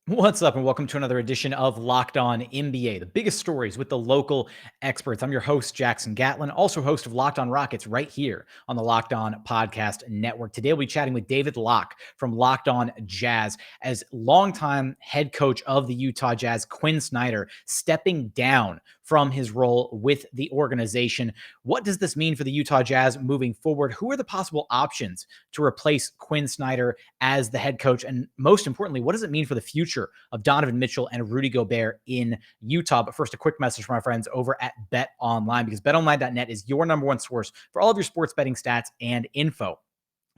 What's up, and welcome to another edition of Locked On NBA, the biggest stories with the local experts. I'm your host, Jackson Gatlin, also host of Locked On Rockets right here on the Locked On Podcast Network. Today, we'll be chatting with David Locke from Locked On Jazz as longtime head coach of the Utah Jazz, Quin Snyder, stepping down from his role with the organization. What does this mean for the Utah Jazz moving forward? Who are the possible options to replace Quin Snyder as the head coach? And most importantly, what does it mean for the future of Donovan Mitchell and Rudy Gobert in Utah? But first, a quick message from my friends over at BetOnline, because betonline.net is your number one source for all of your sports betting stats and info.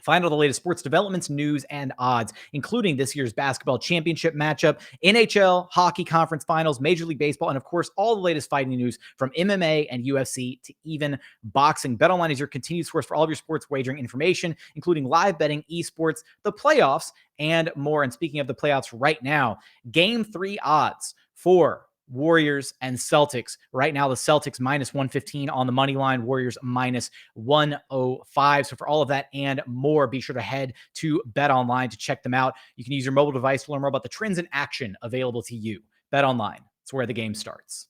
Find all the latest sports developments, news, and odds, including this year's basketball championship matchup, NHL, hockey conference finals, Major League Baseball, and of course, all the latest fighting news from MMA and UFC to even boxing. BetOnline is your continued source for all of your sports wagering information, including live betting, esports, the playoffs, and more. And speaking of the playoffs right now, Game 3 odds for Warriors and Celtics. Right now, the Celtics minus 115 on the money line, Warriors minus 105. So for all of that and more, be sure to head to BetOnline to check them out. You can use your mobile device to learn more about the trends in action available to you. BetOnline, it's where the game starts.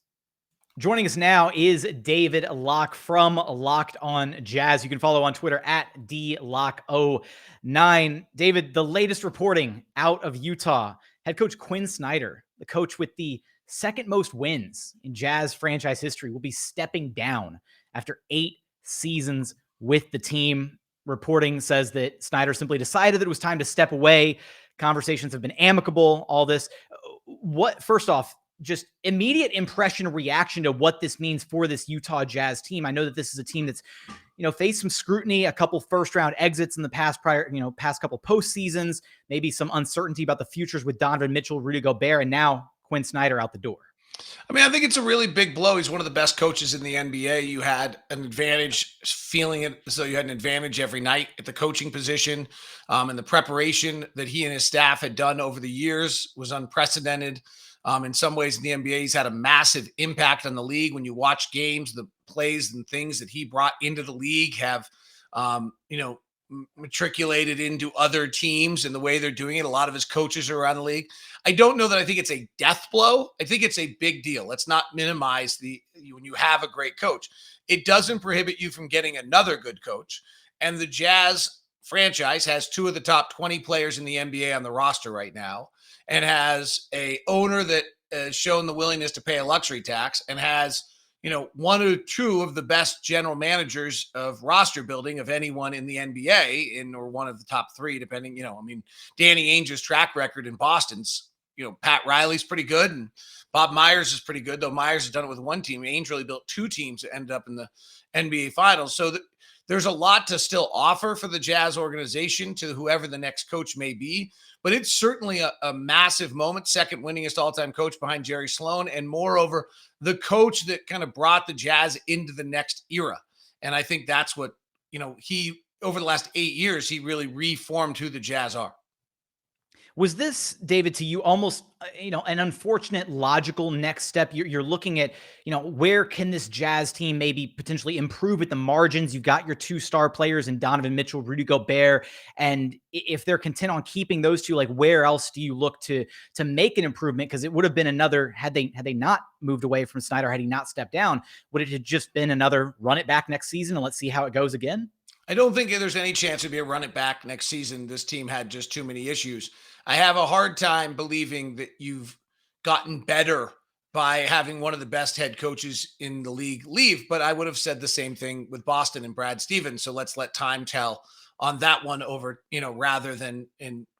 Joining us now is David Locke from Locked On Jazz. You can follow on Twitter at DLock09. David, the latest reporting out of Utah, head coach Quin Snyder, the coach with the second most wins in Jazz franchise history, will be stepping down after 8 seasons with the team. Reporting says that Snyder simply decided that it was time to step away. Conversations have been amicable, all this. First off, just immediate impression, reaction to what this means for this Utah Jazz team. I know that this is a team that's, faced some scrutiny, a couple first round exits in the past couple postseasons, maybe some uncertainty about the futures with Donovan Mitchell, Rudy Gobert, and now Quin Snyder out the door. I mean, I think it's a really big blow. He's one of the best coaches in the NBA. You had an advantage, feeling it so you had an advantage every night at the coaching position. And the preparation that he and his staff had done over the years was unprecedented. In some ways in the NBA, he's had a massive impact on the league. When you watch games, the plays and things that he brought into the league have, matriculated into other teams and the way they're doing it. A lot of his coaches are around the league. I don't know that I think it's a death blow. I think it's a big deal. Let's not minimize when you have a great coach. It doesn't prohibit you from getting another good coach. And the Jazz franchise has 2 of the top 20 players in the NBA on the roster right now, and has a owner that has shown the willingness to pay a luxury tax, and has 1 or 2 of the best general managers of roster building of anyone in the NBA, or one of the top 3, depending, Danny Ainge's track record in Boston's, Pat Riley's pretty good, and Bob Myers is pretty good, though Myers has done it with 1 team. Ainge really built 2 teams that ended up in the NBA finals. So there's a lot to still offer for the Jazz organization to whoever the next coach may be. But it's certainly a massive moment, second winningest all-time coach behind Jerry Sloan, and moreover, the coach that kind of brought the Jazz into the next era. And I think that's what, he, over the last 8 years, he really reformed who the Jazz are. Was this, David, to you almost, an unfortunate logical next step? You're looking at, where can this Jazz team maybe potentially improve at the margins? You've got your 2 star players in Donovan Mitchell, Rudy Gobert. And if they're content on keeping those 2, like, where else do you look to make an improvement? Because it would have been another, had they not moved away from Snyder, had he not stepped down, would it have just been another run it back next season and let's see how it goes again? I don't think there's any chance it'd be a run it back next season. This team had just too many issues. I have a hard time believing that you've gotten better by having one of the best head coaches in the league leave, but I would have said the same thing with Boston and Brad Stevens. So let's let time tell on that one over, rather than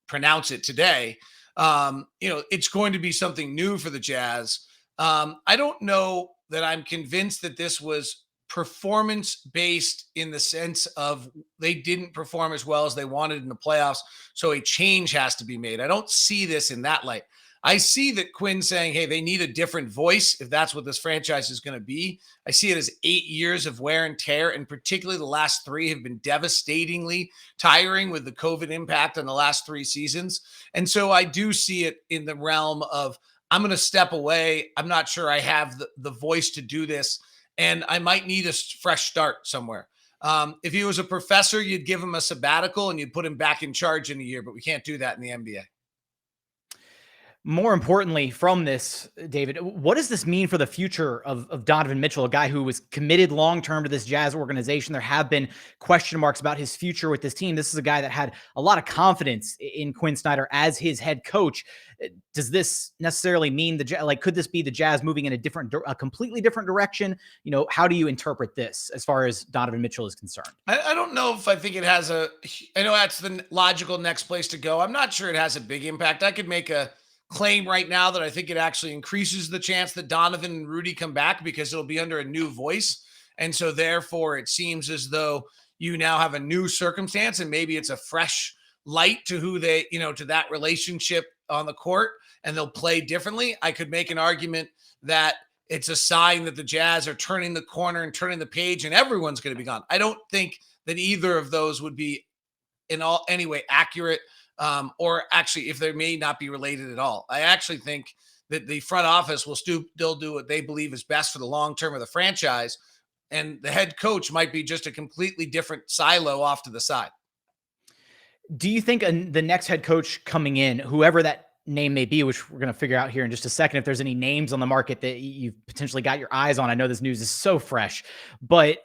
pronounce it today. It's going to be something new for the Jazz. I don't know that I'm convinced that this was performance based in the sense of they didn't perform as well as they wanted in the playoffs, so a change has to be made. I don't see this in that light. I see that Quinn saying, hey, they need a different voice if that's what this franchise is going to be. I see it as 8 years of wear and tear, and particularly the last 3 have been devastatingly tiring with the COVID impact on the last 3 seasons. And so I do see it in the realm of, I'm going to step away. I'm not sure I have the voice to do this, and I might need a fresh start somewhere. If he was a professor, you'd give him a sabbatical and you'd put him back in charge in a year, but we can't do that in the NBA. More importantly from this, David, what does this mean for the future of Donovan Mitchell, a guy who was committed long-term to this Jazz organization? There have been question marks about his future with this team. This is a guy that had a lot of confidence in Quin Snyder as his head coach. Does this necessarily mean could this be the Jazz moving in a completely different direction? How do you interpret this as far as Donovan Mitchell is concerned? I don't know if I think it has I know that's the logical next place to go. I'm not sure it has a big impact. I could make a claim right now that I think it actually increases the chance that Donovan and Rudy come back because it'll be under a new voice. And so therefore it seems as though you now have a new circumstance and maybe it's a fresh light to who they, to that relationship on the court, and they'll play differently. I could make an argument that it's a sign that the Jazz are turning the corner and turning the page and everyone's going to be gone. I don't think that either of those would be in any way accurate. Or actually, if they may not be related at all. I actually think that the front office will still do what they believe is best for the long term of the franchise. And the head coach might be just a completely different silo off to the side. Do you think the next head coach coming in, whoever that name may be, which we're going to figure out here in just a second, if there's any names on the market that you've potentially got your eyes on? I know this news is so fresh, but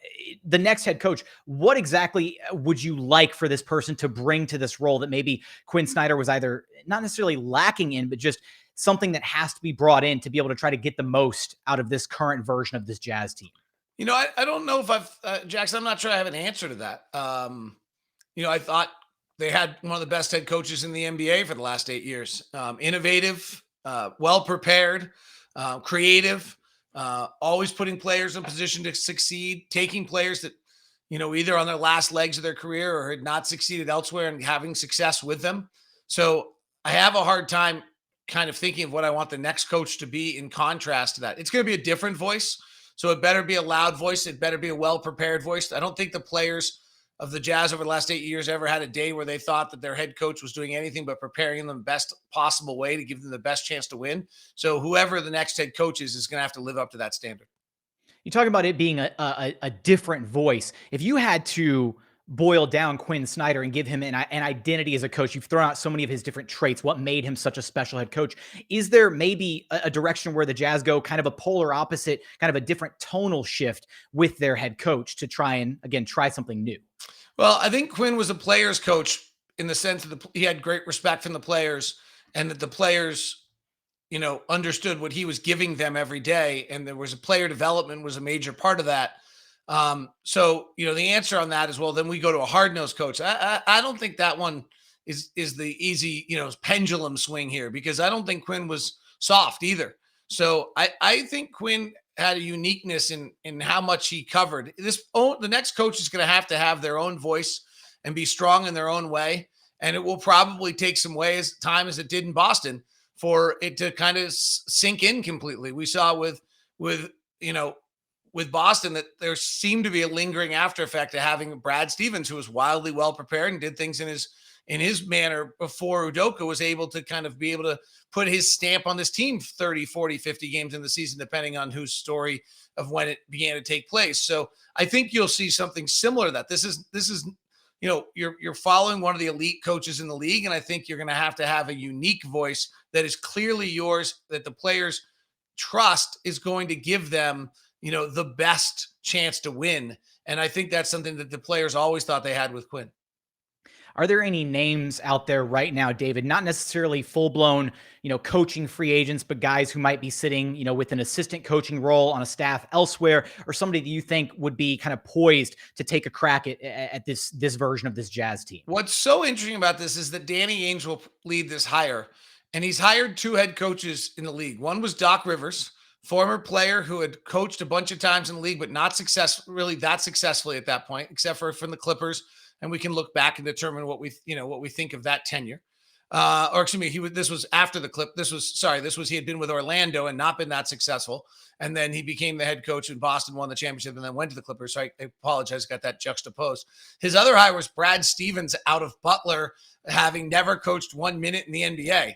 the next head coach, what exactly would you like for this person to bring to this role that maybe Quin Snyder was either not necessarily lacking in, but just something that has to be brought in to be able to try to get the most out of this current version of this Jazz team? I don't know if Jackson, I'm not sure I have an answer to that. I thought they had one of the best head coaches in the NBA for the last 8 years. Innovative, well-prepared, creative, always putting players in a position to succeed, taking players that, either on their last legs of their career or had not succeeded elsewhere and having success with them. So I have a hard time kind of thinking of what I want the next coach to be in contrast to that. It's going to be a different voice. So it better be a loud voice. It better be a well-prepared voice. I don't think the players of the Jazz over the last 8 years ever had a day where they thought that their head coach was doing anything but preparing them the best possible way to give them the best chance to win. So whoever the next head coach is going to have to live up to that standard. You talk about it being a different voice. If you had to boil down Quin Snyder and give him an identity as a coach, you've thrown out so many of his different traits, what made him such a special head coach. Is there maybe a direction where the Jazz go kind of a polar opposite, kind of a different tonal shift with their head coach to try and, again, try something new? Well, I think Quin was a player's coach in the sense that he had great respect from the players and that the players, understood what he was giving them every day. And there was a player development was a major part of that. So, the answer on that is, well, then we go to a hard-nosed coach. I don't think that one is the easy, pendulum swing here, because I don't think Quin was soft either. So I think Quin had a uniqueness in how much he covered. The next coach is going to have their own voice and be strong in their own way. And it will probably take some time as it did in Boston for it to kind of sink in completely. We saw with Boston that there seemed to be a lingering after effect of having Brad Stevens, who was wildly well prepared and did things in his manner before Udoka was able to kind of be able to put his stamp on this team 30, 40, 50 games in the season, depending on whose story of when it began to take place. So I think you'll see something similar to that. This is you're following one of the elite coaches in the league. And I think you're going to have a unique voice that is clearly yours, that the players trust is going to give them, the best chance to win. And I think that's something that the players always thought they had with Quin. Are there any names out there right now, David, not necessarily full-blown, coaching free agents, but guys who might be sitting, with an assistant coaching role on a staff elsewhere, or somebody that you think would be kind of poised to take a crack at this version of this Jazz team? What's so interesting about this is that Danny Ainge will lead this hire, and he's hired 2 head coaches in the league. One was Doc Rivers, former player who had coached a bunch of times in the league, but not really that successfully at that point, except for from the Clippers. And we can look back and determine what we think of that tenure. This was after the clip. He had been with Orlando and not been that successful. And then he became the head coach in Boston, won the championship, and then went to the Clippers. So I apologize, got that juxtaposed. His other hire was Brad Stevens out of Butler, having never coached 1 minute in the NBA.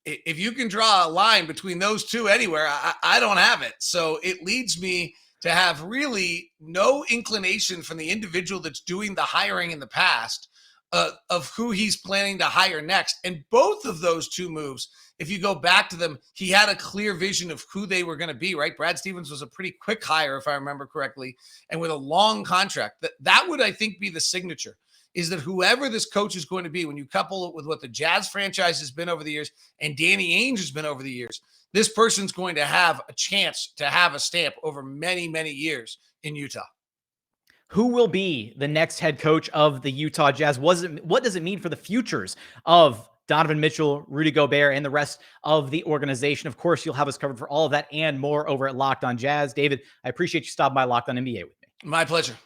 If you can draw a line between those two anywhere, I don't have it. So it leads me to have really no inclination from the individual that's doing the hiring in the past of who he's planning to hire next. And both of those 2 moves if you go back to them, he had a clear vision of who they were going to be, right? Brad Stevens was a pretty quick hire, if I remember correctly, and with a long contract. That would, I think, be the signature, is that whoever this coach is going to be, when you couple it with what the Jazz franchise has been over the years and Danny Ainge has been over the years, this person's going to have a chance to have a stamp over many, many years in Utah. Who will be the next head coach of the Utah Jazz? What does it mean for the futures of Donovan Mitchell, Rudy Gobert, and the rest of the organization? Of course, you'll have us covered for all of that and more over at Locked On Jazz. David, I appreciate you stopping by Locked On NBA with me. My pleasure.